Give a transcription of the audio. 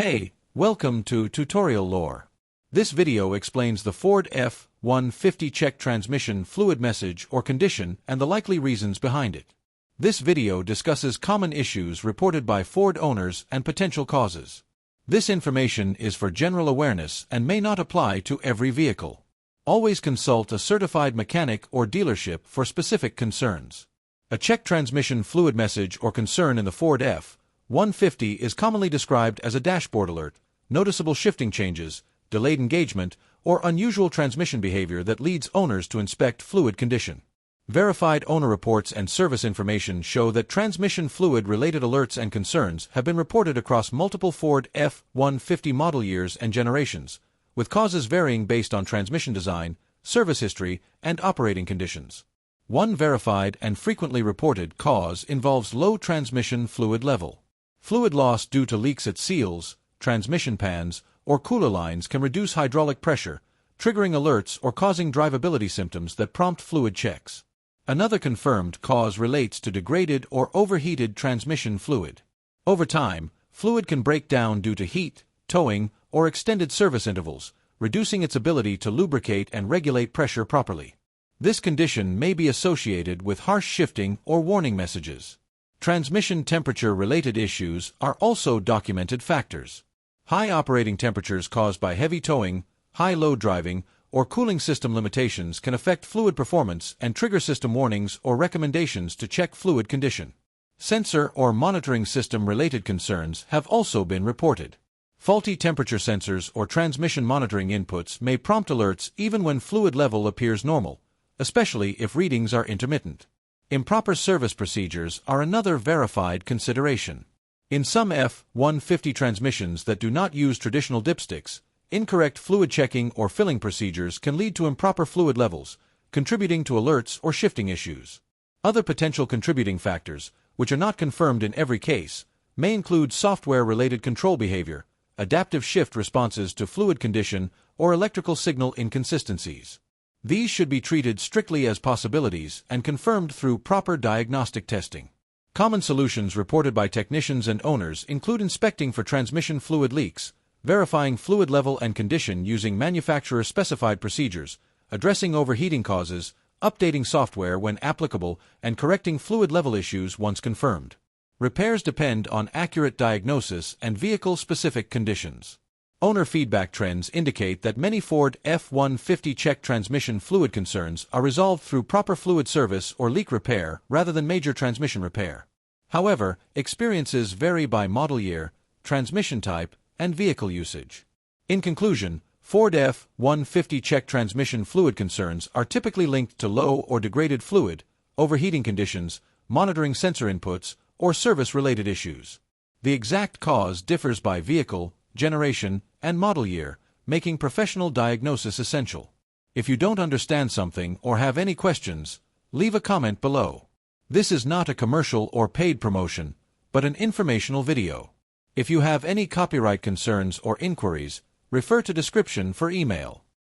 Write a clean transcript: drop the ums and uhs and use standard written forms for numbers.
Hey, welcome to Tutorial Lore. This video explains the Ford F-150 check transmission fluid message or condition and the likely reasons behind it. This video discusses common issues reported by Ford owners and potential causes. This information is for general awareness and may not apply to every vehicle. Always consult a certified mechanic or dealership for specific concerns. A check transmission fluid message or concern in the Ford F-150 is commonly described as a dashboard alert, noticeable shifting changes, delayed engagement, or unusual transmission behavior that leads owners to inspect fluid condition. Verified owner reports and service information show that transmission fluid-related alerts and concerns have been reported across multiple Ford F-150 model years and generations, with causes varying based on transmission design, service history, and operating conditions. One verified and frequently reported cause involves low transmission fluid level. Fluid loss due to leaks at seals, transmission pans, or cooler lines can reduce hydraulic pressure, triggering alerts or causing drivability symptoms that prompt fluid checks. Another confirmed cause relates to degraded or overheated transmission fluid. Over time, fluid can break down due to heat, towing, or extended service intervals, reducing its ability to lubricate and regulate pressure properly. This condition may be associated with harsh shifting or warning messages. Transmission temperature-related issues are also documented factors. High operating temperatures caused by heavy towing, high load driving, or cooling system limitations can affect fluid performance and trigger system warnings or recommendations to check fluid condition. Sensor or monitoring system-related concerns have also been reported. Faulty temperature sensors or transmission monitoring inputs may prompt alerts even when fluid level appears normal, especially if readings are intermittent. Improper service procedures are another verified consideration. In some F-150 transmissions that do not use traditional dipsticks, incorrect fluid checking or filling procedures can lead to improper fluid levels, contributing to alerts or shifting issues. Other potential contributing factors, which are not confirmed in every case, may include software-related control behavior, adaptive shift responses to fluid condition, or electrical signal inconsistencies. These should be treated strictly as possibilities and confirmed through proper diagnostic testing. Common solutions reported by technicians and owners include inspecting for transmission fluid leaks, verifying fluid level and condition using manufacturer-specified procedures, addressing overheating causes, updating software when applicable, and correcting fluid level issues once confirmed. Repairs depend on accurate diagnosis and vehicle-specific conditions. Owner feedback trends indicate that many Ford F-150 check transmission fluid concerns are resolved through proper fluid service or leak repair rather than major transmission repair. However, experiences vary by model year, transmission type, and vehicle usage. In conclusion, Ford F-150 check transmission fluid concerns are typically linked to low or degraded fluid, overheating conditions, monitoring sensor inputs, or service-related issues. The exact cause differs by vehicle, generation, and model year, making professional diagnosis essential. If you don't understand something or have any questions, leave a comment below. This is not a commercial or paid promotion, but an informational video. If you have any copyright concerns or inquiries, refer to description for email.